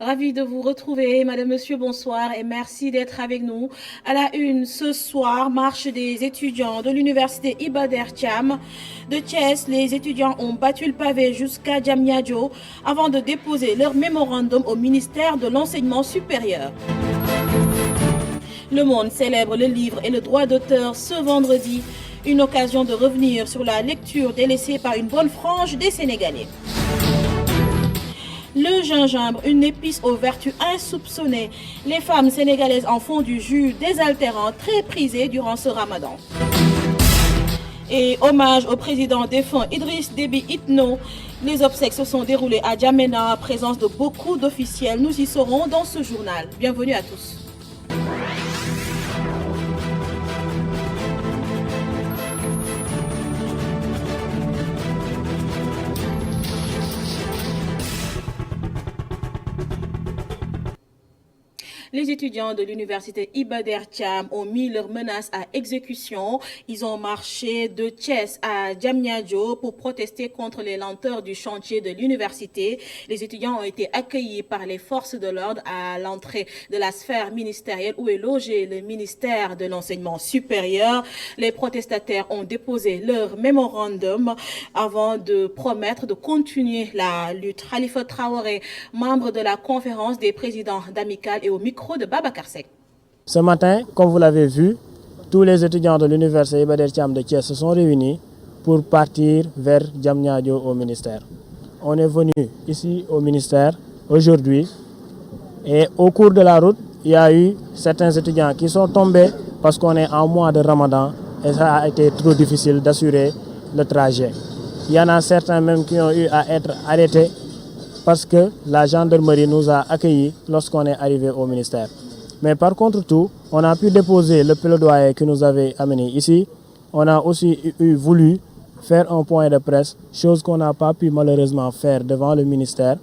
Ravi de vous retrouver, Madame, Monsieur, bonsoir et merci d'être avec nous. À la une, ce soir, marche des étudiants de l'université Iba Der Thiam de Thiès. Les étudiants ont battu le pavé jusqu'à Diamniadio avant de déposer leur mémorandum au ministère de l'Enseignement supérieur. Le monde célèbre le livre et le droit d'auteur ce vendredi, une occasion de revenir sur la lecture délaissée par une bonne frange des Sénégalais. Le gingembre, une épice aux vertus insoupçonnées. Les femmes sénégalaises en font du jus désaltérant très prisé durant ce ramadan. Et hommage au président défunt Idriss Déby Itno. Les obsèques se sont déroulées à Djamena en présence de beaucoup d'officiels. Nous y serons dans ce journal. Bienvenue à tous. Les étudiants de l'université Iba Der Thiam ont mis leurs menaces à exécution. Ils ont marché de Thiès à Diamniadio pour protester contre les lenteurs du chantier de l'université. Les étudiants ont été accueillis par les forces de l'ordre à l'entrée de la sphère ministérielle où est logé le ministère de l'Enseignement supérieur. Les protestataires ont déposé leur mémorandum avant de promettre de continuer la lutte. Khalifa Traoré, membre de la conférence des présidents d'Amicale et au micro de Babacar Seck. Ce matin, comme vous l'avez vu, tous les étudiants de l'université Iba Der Thiam de Thiès se sont réunis pour partir vers Diamniadio au ministère. On est venu ici au ministère aujourd'hui et au cours de la route, il y a eu certains étudiants qui sont tombés parce qu'on est en mois de Ramadan et ça a été trop difficile d'assurer le trajet. Il y en a certains même qui ont eu à être arrêtés parce que la gendarmerie nous a accueillis lorsqu'on est arrivé au ministère. Mais par contre tout, on a pu déposer le plaidoyer qui nous avait amené ici. On a aussi voulu faire un point de presse, chose qu'on n'a pas pu malheureusement faire devant le ministère,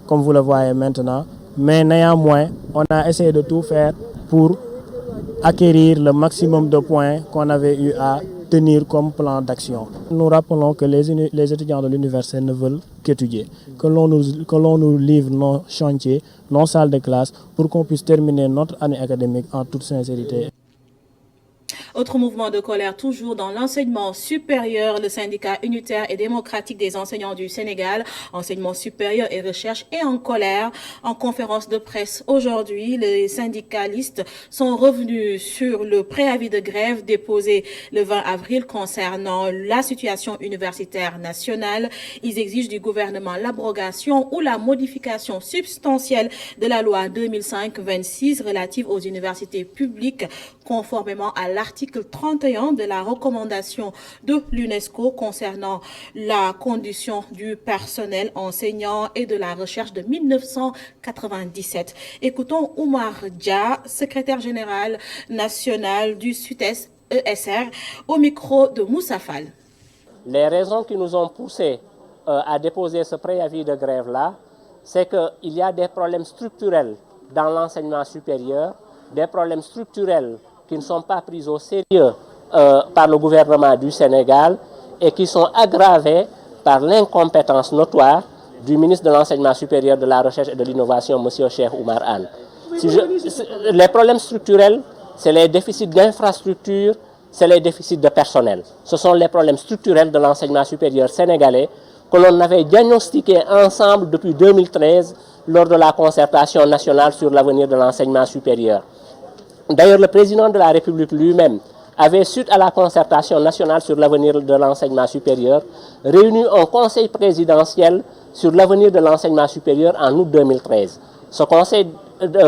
comme vous le voyez maintenant. Mais néanmoins, on a essayé de tout faire pour acquérir le maximum de points qu'on avait eu à tenir comme plan d'action. Nous rappelons que les étudiants de l'université ne veulent qu'étudier, que l'on nous livre nos chantiers, nos salles de classe pour qu'on puisse terminer notre année académique en toute sincérité. Autre mouvement de colère toujours dans l'enseignement supérieur, le syndicat unitaire et démocratique des enseignants du Sénégal, enseignement supérieur et recherche, est en colère. En conférence de presse aujourd'hui, les syndicalistes sont revenus sur le préavis de grève déposé le 20 avril concernant la situation universitaire nationale. Ils exigent du gouvernement l'abrogation ou la modification substantielle de la loi 2005-26 relative aux universités publiques, conformément à l'article 31 de la recommandation de l'UNESCO concernant la condition du personnel enseignant et de la recherche de 1997. Écoutons Oumar Dia, secrétaire général national du SUTES ESR, au micro de Moussa Fall. Les raisons qui nous ont poussés à déposer ce préavis de grève-là, c'est qu'il y a des problèmes structurels dans l'enseignement supérieur, des problèmes structurels qui ne sont pas pris au sérieux par le gouvernement du Sénégal et qui sont aggravés par l'incompétence notoire du ministre de l'Enseignement supérieur, de la Recherche et de l'Innovation, M. Cheikh Oumar Anne. Les problèmes structurels, c'est les déficits d'infrastructures, c'est les déficits de personnel. Ce sont les problèmes structurels de l'enseignement supérieur sénégalais que l'on avait diagnostiqués ensemble depuis 2013 lors de la concertation nationale sur l'avenir de l'enseignement supérieur. D'ailleurs, le président de la République lui-même avait, suite à la concertation nationale sur l'avenir de l'enseignement supérieur, réuni un conseil présidentiel sur l'avenir de l'enseignement supérieur en août 2013. Ce conseil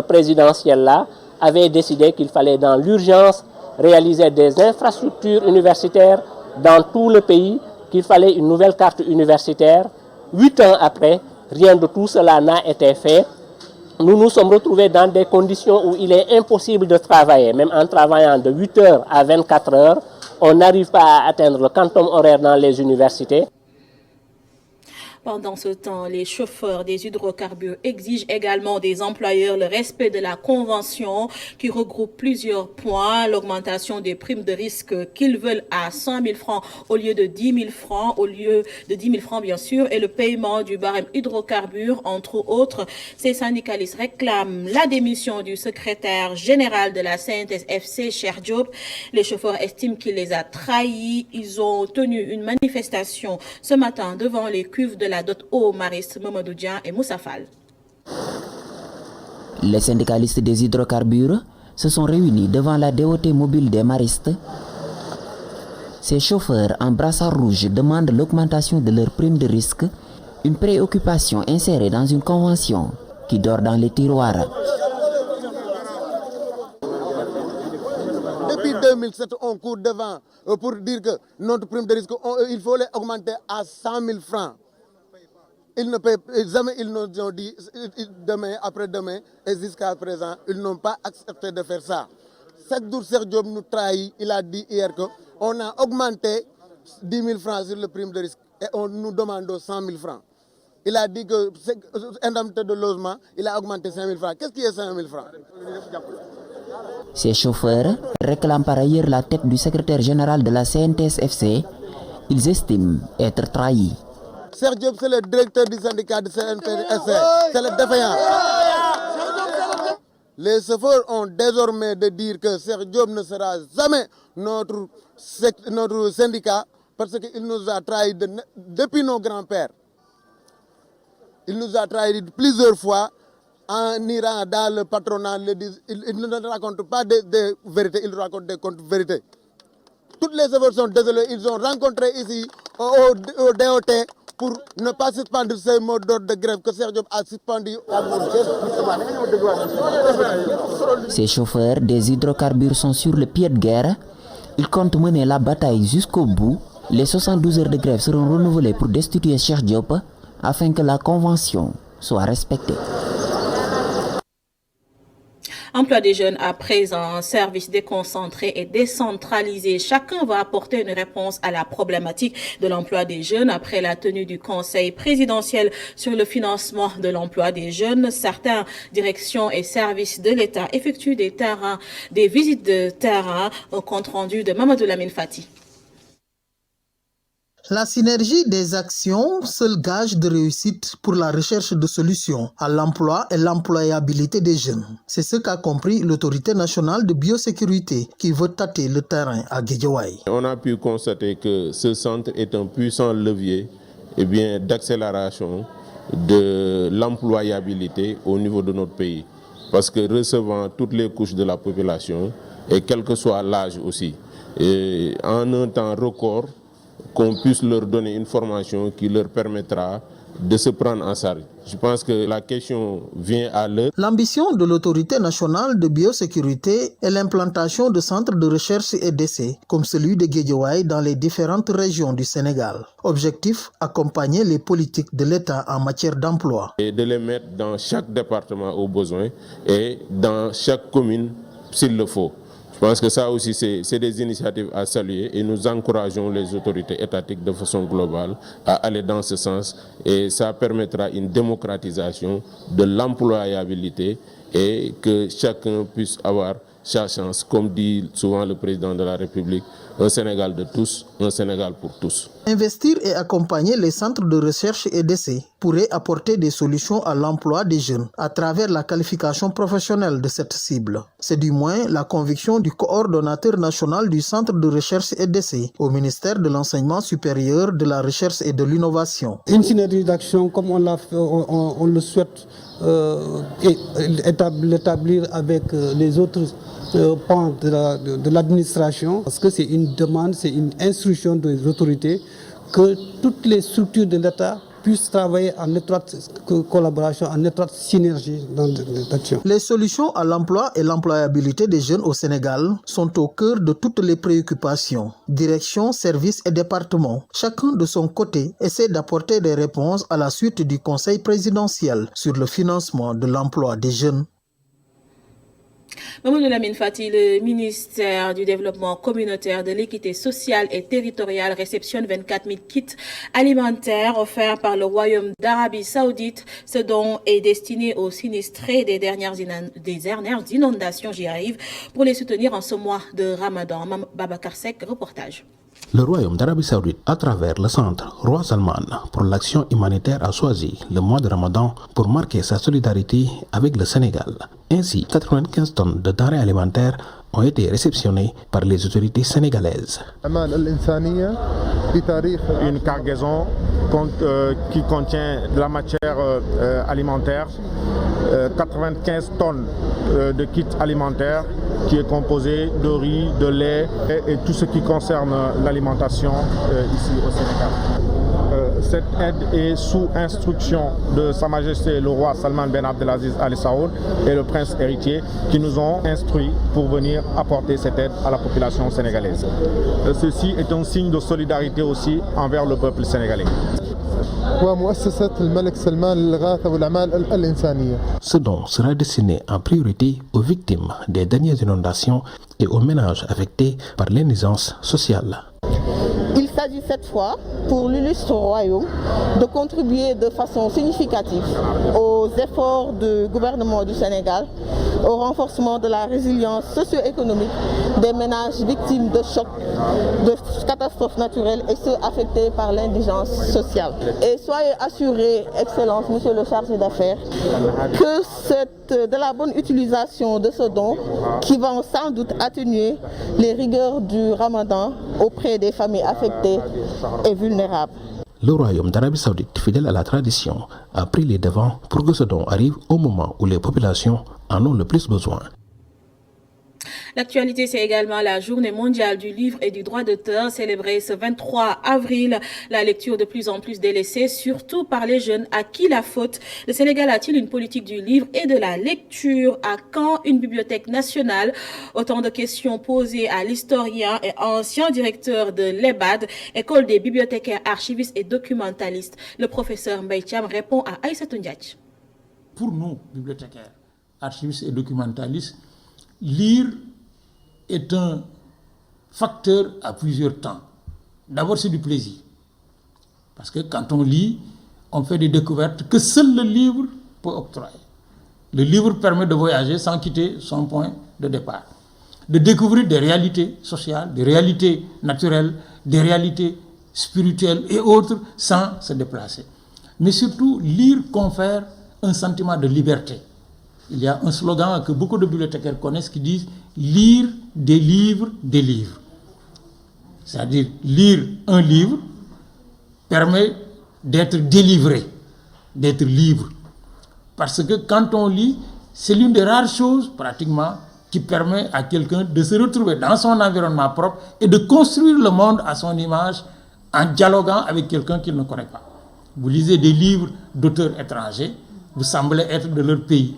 présidentiel-là avait décidé qu'il fallait dans l'urgence réaliser des infrastructures universitaires dans tout le pays, qu'il fallait une nouvelle carte universitaire. 8 ans après, rien de tout cela n'a été fait. Nous nous sommes retrouvés dans des conditions où il est impossible de travailler. Même en travaillant de 8 heures à 24 heures, on n'arrive pas à atteindre le quantum horaire dans les universités. Pendant ce temps, les chauffeurs des hydrocarbures exigent également des employeurs le respect de la convention qui regroupe plusieurs points, l'augmentation des primes de risque qu'ils veulent à 100 000 francs au lieu de 10 000 francs, bien sûr, et le paiement du barème hydrocarbures, entre autres. Ces syndicalistes réclament la démission du secrétaire général de la CNTS-FC, Cheikh Diop. Les chauffeurs estiment qu'il les a trahis. Ils ont tenu une manifestation ce matin devant les cuves de la dot aux maristes Mamadou Dian et Moussa Fall. Les syndicalistes des hydrocarbures se sont réunis devant la DOT mobile des maristes. Ces chauffeurs en brassard rouge demandent l'augmentation de leur prime de risque, une préoccupation insérée dans une convention qui dort dans les tiroirs. Depuis 2007, on court devant pour dire que notre prime de risque, il faut l'augmenter à 100 000 francs. Ils ne paient jamais, ils nous ont dit demain, après-demain, et jusqu'à présent, ils n'ont pas accepté de faire ça. Chaque jour, Cheikh Diop nous trahit. Il a dit hier qu'on a augmenté 10 000 francs sur le prime de risque et on nous demande 100 000 francs. Il a dit que indemnité de logement, il a augmenté 5 000 francs. Qu'est-ce qui est 5 000 francs? Ces chauffeurs réclament par ailleurs la tête du secrétaire général de la CNTS-FC. Ils estiment être trahis. Cheikh Diop, c'est le directeur du syndicat de CNTS-FC. C'est le défaillant. Les chauffeurs ont désormais de dire que Cheikh Diop ne sera jamais notre syndicat parce qu'il nous a trahis depuis nos grands-pères. Il nous a trahis plusieurs fois en Iran, dans le patronat. Il ne raconte pas des vérités, il raconte des contre-vérités. Toutes les chauffeurs sont désolés, ils ont rencontré ici au DOT pour ne pas suspendre ces mots d'ordre de grève que Cheikh Diop a suspendu. Ces chauffeurs des hydrocarbures sont sur le pied de guerre. Ils comptent mener la bataille jusqu'au bout. Les 72 heures de grève seront renouvelées pour destituer Cheikh Diop afin que la convention soit respectée. Emploi des jeunes à présent, service déconcentré et décentralisé. Chacun va apporter une réponse à la problématique de l'emploi des jeunes. Après la tenue du Conseil présidentiel sur le financement de l'emploi des jeunes, certaines directions et services de l'État effectuent des visites de terrain au compte rendu de Mamadou Lamine Fati. La synergie des actions, seul gage de réussite pour la recherche de solutions à l'emploi et l'employabilité des jeunes. C'est ce qu'a compris l'autorité nationale de biosécurité qui veut tâter le terrain à Guédiawaye. On a pu constater que ce centre est un puissant levier d'accélération de l'employabilité au niveau de notre pays. Parce que recevant toutes les couches de la population, et quel que soit l'âge aussi, et en un temps record, qu'on puisse leur donner une formation qui leur permettra de se prendre en charge. Je pense que la question vient à l'heure. L'ambition de l'autorité nationale de biosécurité est l'implantation de centres de recherche et d'essai, comme celui de Guédiawaye dans les différentes régions du Sénégal. Objectif, accompagner les politiques de l'État en matière d'emploi. Et de les mettre dans chaque département au besoin et dans chaque commune s'il le faut. Je pense que ça aussi, c'est des initiatives à saluer et nous encourageons les autorités étatiques de façon globale à aller dans ce sens et ça permettra une démocratisation de l'employabilité et que chacun puisse avoir sa chance, comme dit souvent le président de la République, un Sénégal de tous, un Sénégal pour tous. Investir et accompagner les centres de recherche et d'essai pourrait apporter des solutions à l'emploi des jeunes à travers la qualification professionnelle de cette cible. C'est du moins la conviction du coordonnateur national du centre de recherche et d'essai au ministère de l'Enseignement supérieur, de la Recherche et de l'Innovation. Une synergie d'action comme on le souhaite l'établir avec les autres pans de l'administration, parce que c'est une demande, c'est une instruction des autorités que toutes les structures de l'État puissent travailler en étroite collaboration, en étroite synergie dans l'action. Les solutions à l'emploi et l'employabilité des jeunes au Sénégal sont au cœur de toutes les préoccupations. Direction, services et départements, chacun de son côté essaie d'apporter des réponses à la suite du Conseil présidentiel sur le financement de l'emploi des jeunes. Mamadou Lamine Fati, le ministère du Développement communautaire, de l'équité sociale et territoriale réceptionne 24 000 kits alimentaires offerts par le Royaume d'Arabie Saoudite. Ce don est destiné aux sinistrés des dernières inondations, j'y arrive, pour les soutenir en ce mois de Ramadan. Babacar Seck, reportage. Le Royaume d'Arabie Saoudite, à travers le centre Roi Salman pour l'action humanitaire, a choisi le mois de Ramadan pour marquer sa solidarité avec le Sénégal. Ainsi, 95 tonnes de denrées alimentaires ont été réceptionnées par les autorités sénégalaises. Une cargaison qui contient de la matière alimentaire, 95 tonnes de kits alimentaires qui est composé de riz, de lait et tout ce qui concerne l'alimentation ici au Sénégal. Cette aide est sous instruction de Sa Majesté le roi Salman Ben Abdelaziz Al Saoud et le prince héritier qui nous ont instruits pour venir apporter cette aide à la population sénégalaise. Ceci est un signe de solidarité aussi envers le peuple sénégalais. Ce don sera destiné en priorité aux victimes des dernières inondations et aux ménages affectés par l'indigence sociale. Il s'agit cette fois, pour l'illustre royaume, de contribuer de façon significative aux efforts du gouvernement du Sénégal, au renforcement de la résilience socio-économique des ménages victimes de chocs, de catastrophes naturelles et ceux affectés par l'indigence sociale. Et soyez assurés, Excellence, Monsieur le chargé d'affaires, que c'est de la bonne utilisation de ce don qui va sans doute atténuer les rigueurs du Ramadan auprès des familles affectées et vulnérables. Le Royaume d'Arabie Saoudite, fidèle à la tradition, a pris les devants pour que ce don arrive au moment où les populations en ont le plus besoin. L'actualité, c'est également la journée mondiale du livre et du droit d'auteur célébrée ce 23 avril. La lecture de plus en plus délaissée, surtout par les jeunes. À qui la faute? Le Sénégal a-t-il une politique du livre et de la lecture? À quand une bibliothèque nationale? Autant de questions posées à l'historien et ancien directeur de l'EBAD, École des bibliothécaires, archivistes et documentalistes. Le professeur Mbaye Thiam répond à Aïssatou Ndiaye. Pour nous, bibliothécaires, archivistes et documentalistes, lire est un facteur à plusieurs temps. D'abord, c'est du plaisir. Parce que quand on lit, on fait des découvertes que seul le livre peut octroyer. Le livre permet de voyager sans quitter son point de départ. De découvrir des réalités sociales, des réalités naturelles, des réalités spirituelles et autres sans se déplacer. Mais surtout, lire confère un sentiment de liberté. Il y a un slogan que beaucoup de bibliothécaires connaissent qui dit « lire des livres, des livres ». C'est-à-dire, lire un livre permet d'être délivré, d'être libre. Parce que quand on lit, c'est l'une des rares choses, pratiquement, qui permet à quelqu'un de se retrouver dans son environnement propre et de construire le monde à son image en dialoguant avec quelqu'un qu'il ne connaît pas. Vous lisez des livres d'auteurs étrangers, vous semblez être de leur pays.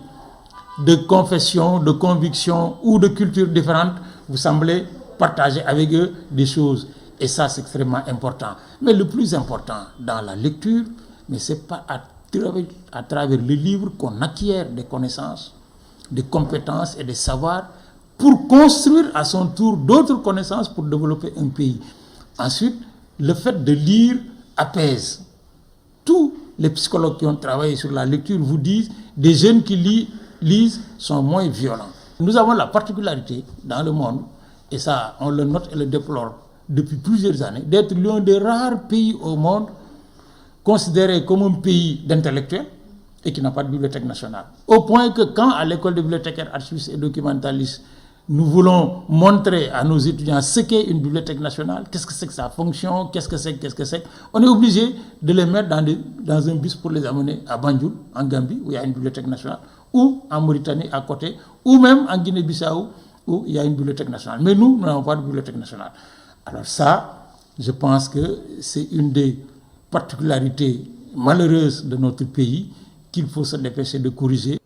De confession, de conviction ou de cultures différentes, vous semblez partager avec eux des choses. Et ça, c'est extrêmement important. Mais le plus important dans la lecture, mais c'est pas à travers le livre qu'on acquiert des connaissances, des compétences et des savoirs pour construire à son tour d'autres connaissances pour développer un pays. Ensuite, le fait de lire apaise. Tous les psychologues qui ont travaillé sur la lecture vous disent des jeunes qui lisent sont moins violents. Nous avons la particularité dans le monde, et ça on le note et le déplore depuis plusieurs années, d'être l'un des rares pays au monde considéré comme un pays d'intellectuels et qui n'a pas de bibliothèque nationale. Au point que quand à l'école de bibliothécaires, archivistes et documentalistes, nous voulons montrer à nos étudiants ce qu'est une bibliothèque nationale, qu'est-ce que c'est que sa fonction, qu'est-ce que c'est, on est obligé de les mettre dans un bus pour les amener à Banjul, en Gambie, où il y a une bibliothèque nationale, ou en Mauritanie à côté, ou même en Guinée-Bissau, où il y a une bibliothèque nationale. Mais nous n'avons pas de bibliothèque nationale. Alors ça, je pense que c'est une des particularités malheureuses de notre pays qu'il faut se dépêcher de corriger.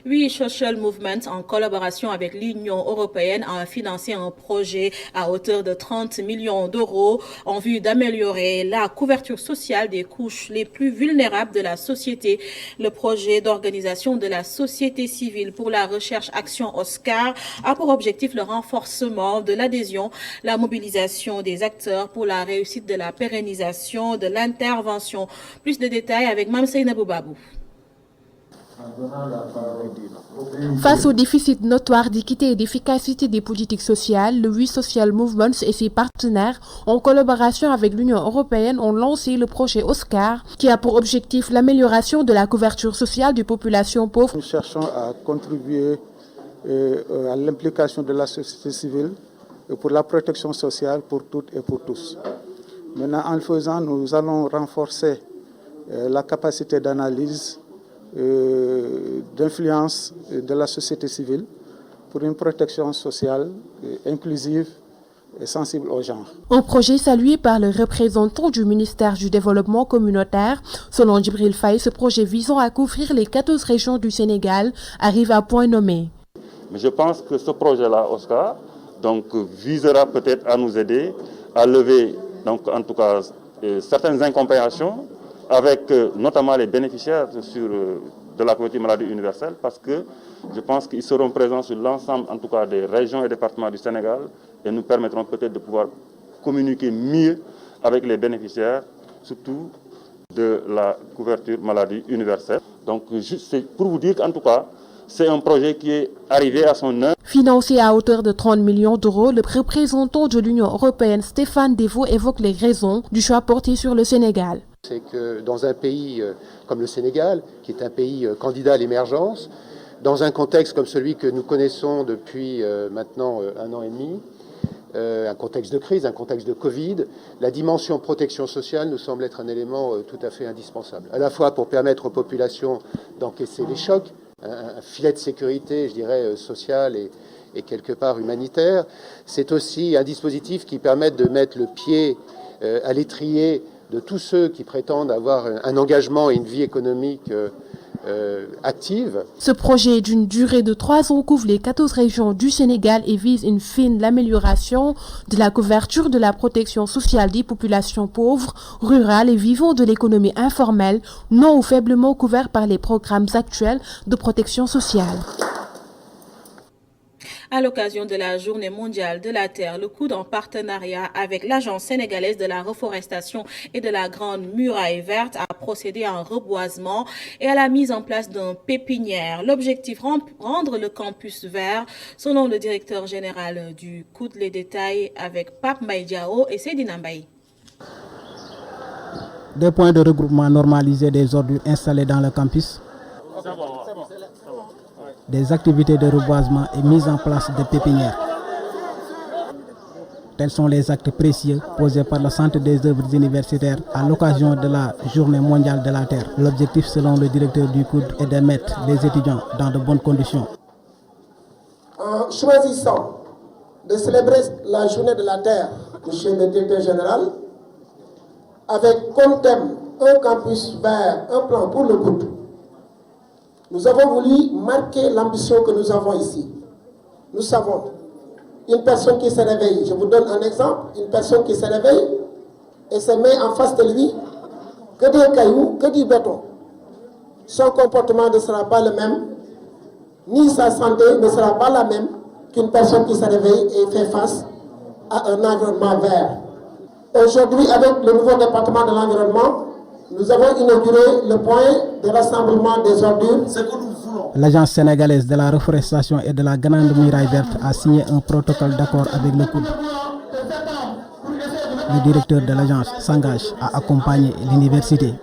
We Social Movement, en collaboration avec l'Union européenne, a financé un projet à hauteur de 30 millions d'euros en vue d'améliorer la couverture sociale des couches les plus vulnérables de la société. Le projet d'organisation de la société civile pour la recherche Action Oscar a pour objectif le renforcement de l'adhésion, la mobilisation des acteurs pour la réussite de la pérennisation de l'intervention. Plus de détails avec Mme Seynabou Babou. Face au déficit notoire d'équité et d'efficacité des politiques sociales, le We Social Movement et ses partenaires, en collaboration avec l'Union européenne, ont lancé le projet Oscar, qui a pour objectif l'amélioration de la couverture sociale des populations pauvres. Nous cherchons à contribuer à l'implication de la société civile pour la protection sociale pour toutes et pour tous. Maintenant, en le faisant, nous allons renforcer la capacité d'analyse, d'influence de la société civile pour une protection sociale inclusive et sensible au genre. Un projet salué par le représentant du ministère du Développement communautaire. Selon Djibril Faye, ce projet visant à couvrir les 14 régions du Sénégal arrive à point nommé. Mais je pense que ce projet-là, Oscar, visera peut-être à nous aider à lever, en tout cas, certaines incompréhensions avec notamment les bénéficiaires de la couverture maladie universelle, parce que je pense qu'ils seront présents sur l'ensemble, en tout cas, des régions et départements du Sénégal, et nous permettront peut-être de pouvoir communiquer mieux avec les bénéficiaires, surtout de la couverture maladie universelle. Donc, c'est pour vous dire qu'en tout cas, c'est un projet qui est arrivé à son heure. Financé à hauteur de 30 millions d'euros, le représentant de l'Union européenne, Stéphane Devaux, évoque les raisons du choix porté sur le Sénégal. C'est que dans un pays comme le Sénégal, qui est un pays candidat à l'émergence, dans un contexte comme celui que nous connaissons depuis maintenant 1 an et demi, un contexte de crise, un contexte de Covid, la dimension protection sociale nous semble être un élément tout à fait indispensable. À la fois pour permettre aux populations d'encaisser les chocs, un filet de sécurité, je dirais, social et quelque part humanitaire. C'est aussi un dispositif qui permet de mettre le pied à l'étrier de tous ceux qui prétendent avoir un engagement et une vie économique active. Ce projet d'une durée de 3 ans couvre les 14 régions du Sénégal et vise in fine l'amélioration de la couverture de la protection sociale des populations pauvres, rurales et vivant de l'économie informelle, non ou faiblement couverts par les programmes actuels de protection sociale. À l'occasion de la Journée mondiale de la Terre, le COUD, en partenariat avec l'Agence sénégalaise de la reforestation et de la Grande Muraille Verte, a procédé à un reboisement et à la mise en place d'un pépinière. L'objectif, rendre le campus vert, selon le directeur général du COUD. Les détails avec Pape Maïdiao et Seydina Mbaye. Des points de regroupement normalisés des ordures installés dans le campus. Des activités de reboisement et mise en place de pépinières. Tels sont les actes précieux posés par le Centre des œuvres universitaires à l'occasion de la Journée mondiale de la Terre. L'objectif, selon le directeur du COUD, est de mettre les étudiants dans de bonnes conditions. En choisissant de célébrer la Journée de la Terre, monsieur le directeur général, avec comme thème un campus vert, un plan pour le COUD, nous avons voulu marquer l'ambition que nous avons ici. Nous savons, une personne qui se réveille, je vous donne un exemple, une personne qui se réveille et se met en face de lui, que des cailloux, que du béton. Son comportement ne sera pas le même, ni sa santé ne sera pas la même qu'une personne qui se réveille et fait face à un environnement vert. Aujourd'hui, avec le nouveau département de l'environnement, nous avons inauguré le point de rassemblement des ordures. L'Agence sénégalaise de la reforestation et de la Grande Muraille Verte a signé un protocole d'accord avec le COUD. Le directeur de l'agence s'engage à accompagner l'université.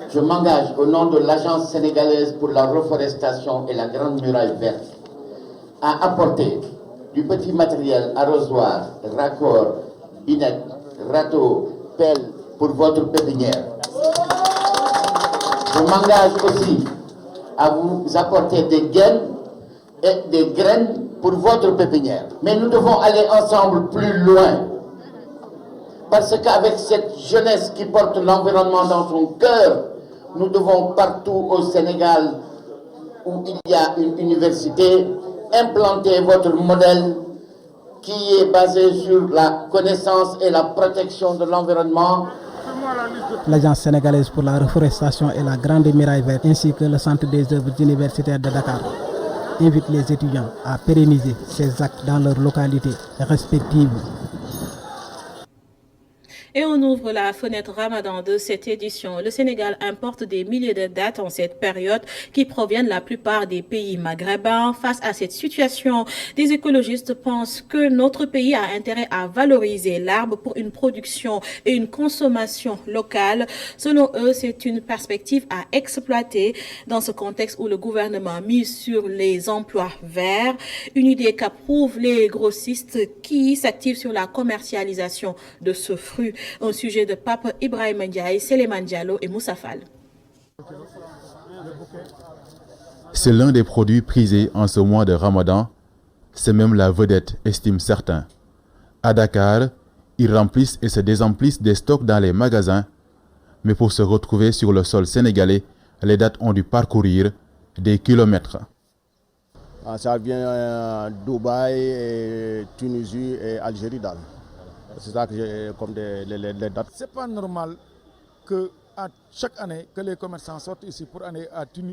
Je m'engage au nom de l'Agence sénégalaise pour la reforestation et la Grande Muraille Verte à apporter du petit matériel arrosoir, raccord, binette, râteau, pelle pour votre pépinière. Je m'engage aussi à vous apporter des gaines et des graines pour votre pépinière. Mais nous devons aller ensemble plus loin. Parce qu'avec cette jeunesse qui porte l'environnement dans son cœur, nous devons partout au Sénégal où il y a une université, implantez votre modèle qui est basé sur la connaissance et la protection de l'environnement. L'Agence sénégalaise pour la reforestation et la Grande Muraille Verte ainsi que le Centre des œuvres universitaires de Dakar invitent les étudiants à pérenniser ces actes dans leurs localités respectives. Et on ouvre la fenêtre Ramadan de cette édition. Le Sénégal importe des milliers de dattes en cette période qui proviennent la plupart des pays maghrébins. Face à cette situation, des écologistes pensent que notre pays a intérêt à valoriser l'arbre pour une production et une consommation locale. Selon eux, c'est une perspective à exploiter dans ce contexte où le gouvernement mise sur les emplois verts. Une idée qu'approuvent les grossistes qui s'activent sur la commercialisation de ce fruit. Au sujet de Pape Ibrahim Ndiaye, Seleman Diallo et Moussa Fall. C'est l'un des produits prisés en ce mois de Ramadan. C'est même la vedette, estiment certains. À Dakar, ils remplissent et se désemplissent des stocks dans les magasins. Mais pour se retrouver sur le sol sénégalais, les dattes ont dû parcourir des kilomètres. Ça vient Dubaï, et Tunisie et Algérie. C'est ça que j'ai comme les dates. C'est pas normal que à chaque année que les commerçants sortent ici pour aller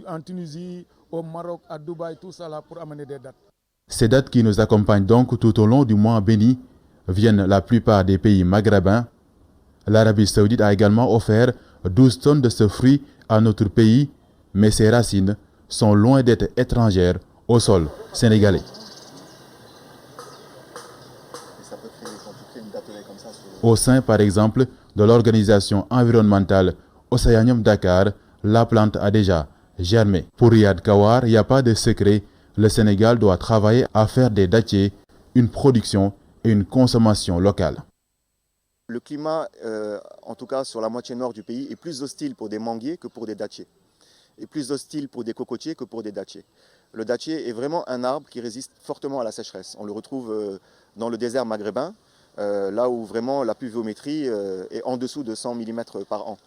en Tunisie, au Maroc, à Dubaï, tout ça là pour amener des dates. Ces dates qui nous accompagnent donc tout au long du mois béni viennent la plupart des pays maghrébins. L'Arabie Saoudite a également offert 12 tonnes de ce fruit à notre pays, mais ses racines sont loin d'être étrangères au sol sénégalais. Au sein, par exemple, de l'organisation environnementale Océanium Dakar, la plante a déjà germé. Pour Riyad Kawar, il n'y a pas de secret. Le Sénégal doit travailler à faire des dattiers une production et une consommation locale. Le climat, en tout cas sur la moitié nord du pays, est plus hostile pour des manguiers que pour des dattiers. Et plus hostile pour des cocotiers que pour des dattiers. Le dattier est vraiment un arbre qui résiste fortement à la sécheresse. On le retrouve dans le désert maghrébin, là où vraiment la pluviométrie est en dessous de 100 mm par an.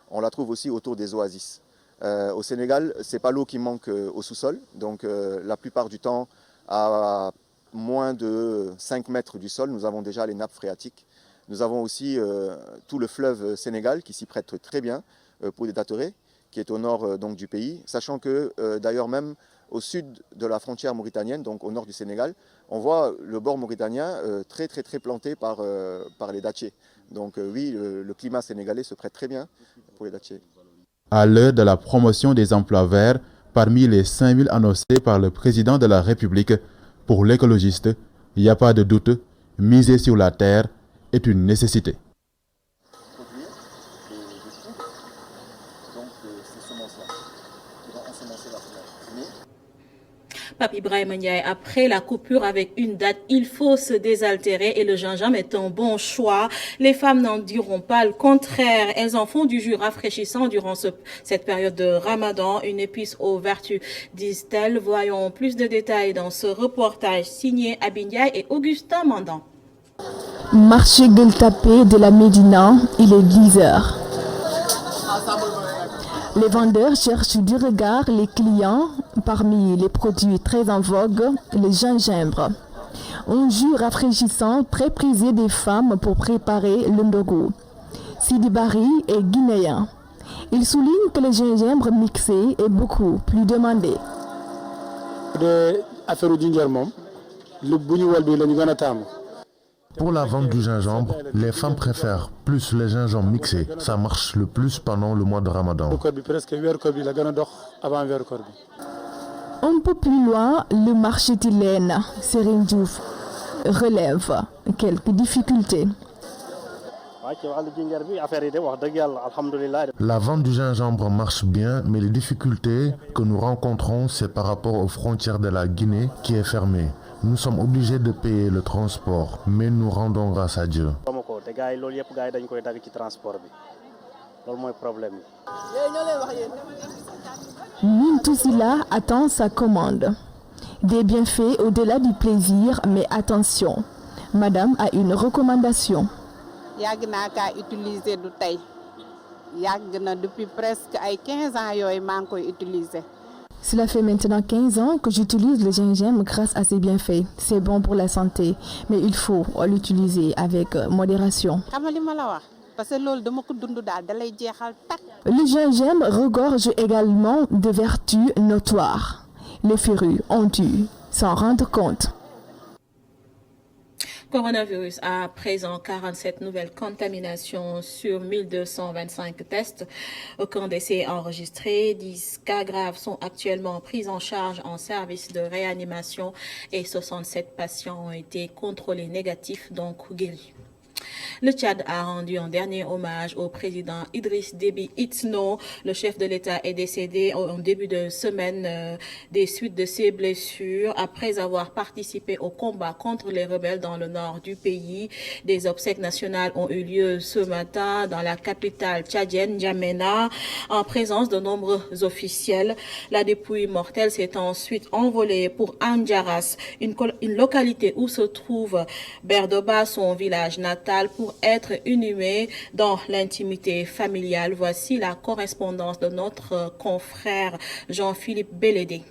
On la trouve aussi autour des oasis. Au Sénégal, ce n'est pas l'eau qui manque au sous-sol, donc la plupart du temps, à moins de 5 mètres du sol, nous avons déjà les nappes phréatiques. Nous avons aussi tout le fleuve Sénégal qui s'y prête très bien pour des datteraies, qui est au nord donc, du pays, sachant que d'ailleurs même au sud de la frontière mauritanienne, donc au nord du Sénégal, on voit le bord mauritanien très planté par les dattiers. Donc oui, le climat sénégalais se prête très bien pour les dattiers. À l'heure de la promotion des emplois verts, parmi les 5000 annoncés par le président de la République, pour l'écologiste, il n'y a pas de doute, miser sur la terre est une nécessité. Pape Ibrahim Ndiaye, après la coupure avec une date, il faut se désaltérer et le gingembre est un bon choix. Les femmes n'en diront pas le contraire. Elles en font du jus rafraîchissant durant cette période de Ramadan. Une épice aux vertus, disent-elles. Voyons plus de détails dans ce reportage signé Abi Ndiaye et Augustin Mandan. Marché Gueule Tapée de la Médina, il est 10 heures. Les vendeurs cherchent du regard les clients. Parmi les produits très en vogue, le gingembre. Un jus rafraîchissant très prisé des femmes pour préparer le ndogu. Sidi Bari est guinéen. Il souligne que le gingembre mixé est beaucoup plus demandé. Pour la vente du gingembre, les femmes préfèrent plus les gingembre mixés. Ça marche le plus pendant le mois de Ramadan. Un peu plus loin, le marché Tilène, Serigne Diouf, relève quelques difficultés. La vente du gingembre marche bien, mais les difficultés que nous rencontrons, c'est par rapport aux frontières de la Guinée qui est fermée. Nous sommes obligés de payer le transport, mais nous rendons grâce à Dieu. Mintousila attend sa commande. Des bienfaits au-delà du plaisir, mais attention, madame a une recommandation. Depuis presque 15 ans, je l'utilise. Cela fait maintenant 15 ans que j'utilise le gingembre grâce à ses bienfaits. C'est bon pour la santé, mais il faut l'utiliser avec modération. Le gingembre regorge également de vertus notoires. Les férus ont dû s'en rendre compte. Coronavirus, à présent 47 nouvelles contaminations sur 1225 tests. Aucun décès enregistré. 10 cas graves sont actuellement pris en charge en service de réanimation et 67 patients ont été contrôlés négatifs, donc guéris. Le Tchad a rendu un dernier hommage au président Idriss Déby Itno. Le chef de l'État est décédé en début de semaine des suites de ses blessures après avoir participé au combat contre les rebelles dans le nord du pays. Des obsèques nationales ont eu lieu ce matin dans la capitale tchadienne, N'Djamena, en présence de nombreux officiels. La dépouille mortelle s'est ensuite envolée pour Andjaras, une localité où se trouve Berdoba, son village natal, pour être inhumé dans l'intimité familiale. Voici la correspondance de notre confrère Jean-Philippe Bellédé.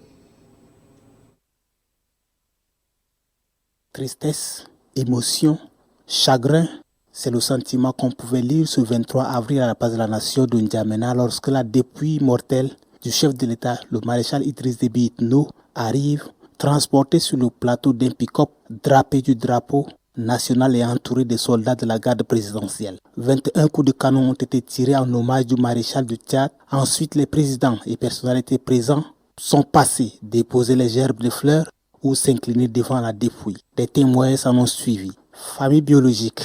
Tristesse, émotion, chagrin, c'est le sentiment qu'on pouvait lire ce 23 avril à la place de la nation de N'Djamena lorsque la dépouille mortelle du chef de l'État, le maréchal Idriss Déby Itno, arrive transporté sur le plateau d'un pick-up drapé du drapeau national et entouré des soldats de la garde présidentielle. 21 coups de canon ont été tirés en hommage du maréchal du Tchad. Ensuite, les présidents et personnalités présents sont passés déposer les gerbes de fleurs ou s'incliner devant la dépouille. Des témoins s'en ont suivi. Famille biologique,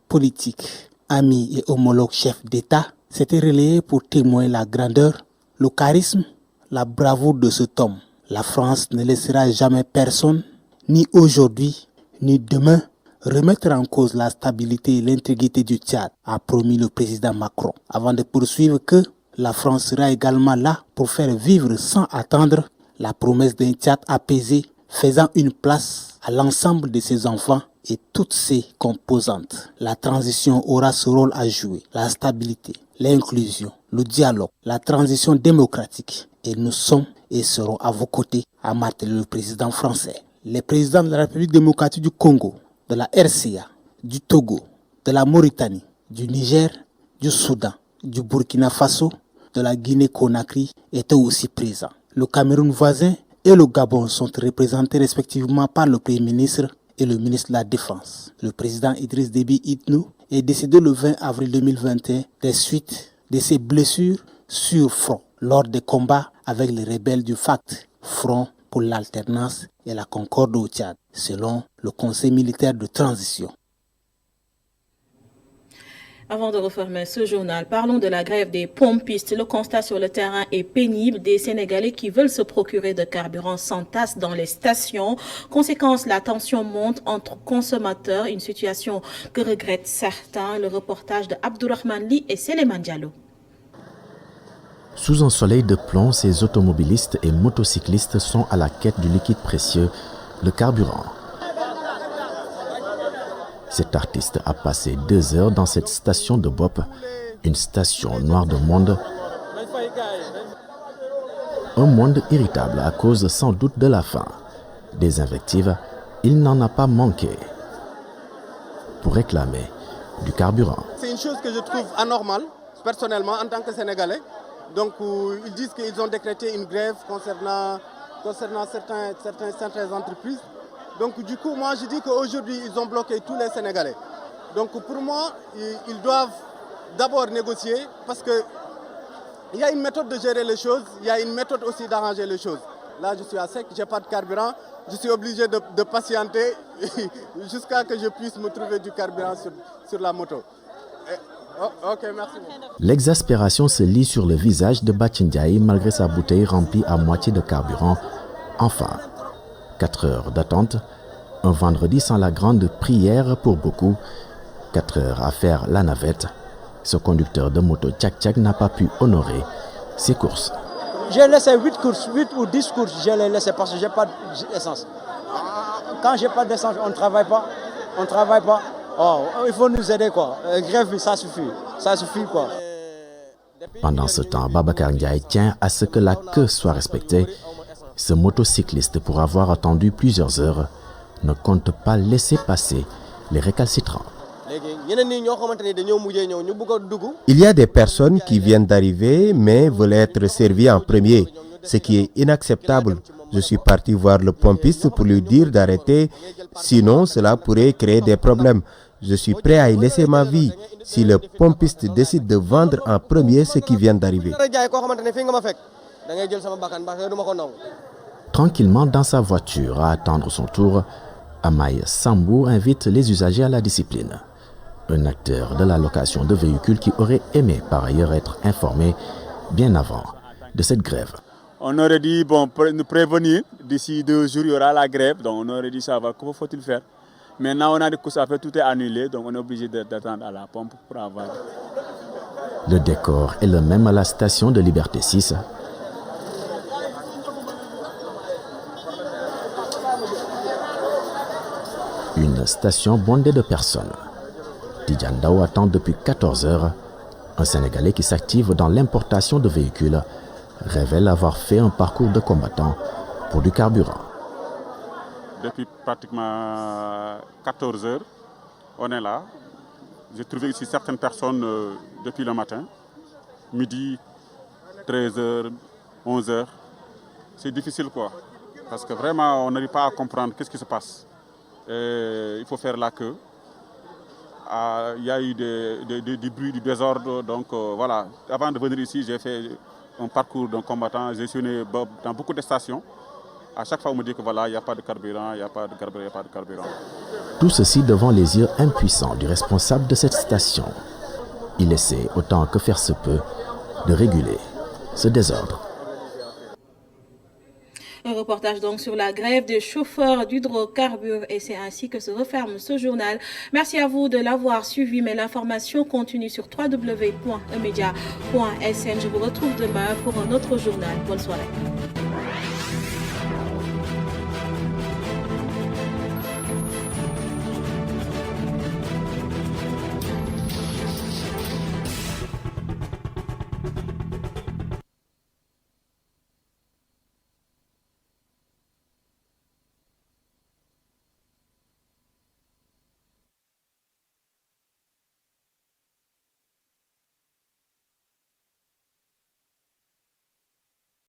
politique, amis et homologues chefs d'État s'étaient relayés pour témoigner la grandeur, le charisme, la bravoure de cet homme. La France ne laissera jamais personne, ni aujourd'hui, ni demain, remettre en cause la stabilité et l'intégrité du Tchad, a promis le président Macron, avant de poursuivre que la France sera également là pour faire vivre sans attendre la promesse d'un Tchad apaisé, faisant une place à l'ensemble de ses enfants et toutes ses composantes. La transition aura ce rôle à jouer, la stabilité, l'inclusion, le dialogue, la transition démocratique. Et nous sommes et serons à vos côtés, a martelé le président français. Les présidents de la République démocratique du Congo, de la RCA, du Togo, de la Mauritanie, du Niger, du Soudan, du Burkina Faso, de la Guinée-Conakry étaient aussi présents. Le Cameroun voisin et le Gabon sont représentés respectivement par le Premier ministre et le ministre de la Défense. Le président Idriss Déby Itno est décédé le 20 avril 2021 des suites de ses blessures sur front lors des combats avec les rebelles du FACT, Front pour l'alternance et la concorde au Tchad, selon le Conseil militaire de transition. Avant de refermer ce journal, parlons de la grève des pompistes. Le constat sur le terrain est pénible. Des Sénégalais qui veulent se procurer de carburant s'entassent dans les stations. Conséquence, la tension monte entre consommateurs, une situation que regrettent certains. Le reportage de Abdourahmane Li et Séléman Diallo. Sous un soleil de plomb, ces automobilistes et motocyclistes sont à la quête du liquide précieux, le carburant. Cet artiste a passé 2 heures dans cette station de Bop, une station noire de monde. Un monde irritable à cause sans doute de la faim. Des invectives, il n'en a pas manqué pour réclamer du carburant. C'est une chose que je trouve anormale, personnellement, en tant que Sénégalais. Donc, ils disent qu'ils ont décrété une grève concernant certaines entreprises. Donc, du coup, moi, je dis qu'aujourd'hui, ils ont bloqué tous les Sénégalais. Donc, pour moi, ils doivent d'abord négocier parce qu'il y a une méthode de gérer les choses, il y a une méthode aussi d'arranger les choses. Là, je suis à sec, je n'ai pas de carburant, je suis obligé de patienter jusqu'à ce que je puisse me trouver du carburant sur la moto. Okay, merci. L'exaspération se lit sur le visage de Bachindiaï malgré sa bouteille remplie à moitié de carburant. Enfin, 4 heures d'attente, un vendredi sans la grande prière pour beaucoup, 4 heures à faire la navette. Ce conducteur de moto tchak-tchak n'a pas pu honorer ses courses. J'ai laissé 8 ou 10 courses, je les laissé parce que je n'ai pas d'essence. Quand je n'ai pas d'essence, on ne travaille pas. Oh, il faut nous aider quoi. Grève, ça suffit quoi. Pendant ce temps, Babacar Ndiaye tient à ce que la queue soit respectée. Ce motocycliste, pour avoir attendu plusieurs heures, ne compte pas laisser passer les récalcitrants. Il y a des personnes qui viennent d'arriver mais veulent être servies en premier, ce qui est inacceptable. Je suis parti voir le pompiste pour lui dire d'arrêter, sinon cela pourrait créer des problèmes. Je suis prêt à y laisser ma vie si le pompiste décide de vendre en premier ceux qui viennent d'arriver. Tranquillement dans sa voiture à attendre son tour, Amaï Sambou invite les usagers à la discipline. Un acteur de la location de véhicules qui aurait aimé par ailleurs être informé bien avant de cette grève. On aurait dit, bon, nous prévenir, d'ici 2 jours, il y aura la grève, donc on aurait dit ça va, comment faut-il faire? Maintenant, on a des courses à faire, tout est annulé, donc on est obligé d'attendre à la pompe pour avoir. Le décor est le même à la station de Liberté 6. Une station bondée de personnes. Tidjane Dao attend depuis 14 heures. Un Sénégalais qui s'active dans l'importation de véhicules révèle avoir fait un parcours de combattant pour du carburant. Depuis pratiquement 14 heures, on est là. J'ai trouvé ici certaines personnes depuis le matin, midi, 13 heures, 11 heures. C'est difficile quoi, parce que vraiment on n'arrive pas à comprendre qu'est-ce qui se passe. Il faut faire la queue. Il y a eu du bruit, du désordre, donc voilà. Avant de venir ici, j'ai fait un parcours d'un combattant, j'ai sonné dans beaucoup de stations. À chaque fois, on me dit que voilà, il n'y a pas de carburant, il n'y a pas de carburant, il n'y a pas de carburant. Tout ceci devant les yeux impuissants du responsable de cette station. Il essaie, autant que faire se peut, de réguler ce désordre. Un reportage donc sur la grève des chauffeurs d'hydrocarbures et c'est ainsi que se referme ce journal. Merci à vous de l'avoir suivi, mais l'information continue sur www.emedia.sn. Je vous retrouve demain pour un autre journal. Bonne soirée.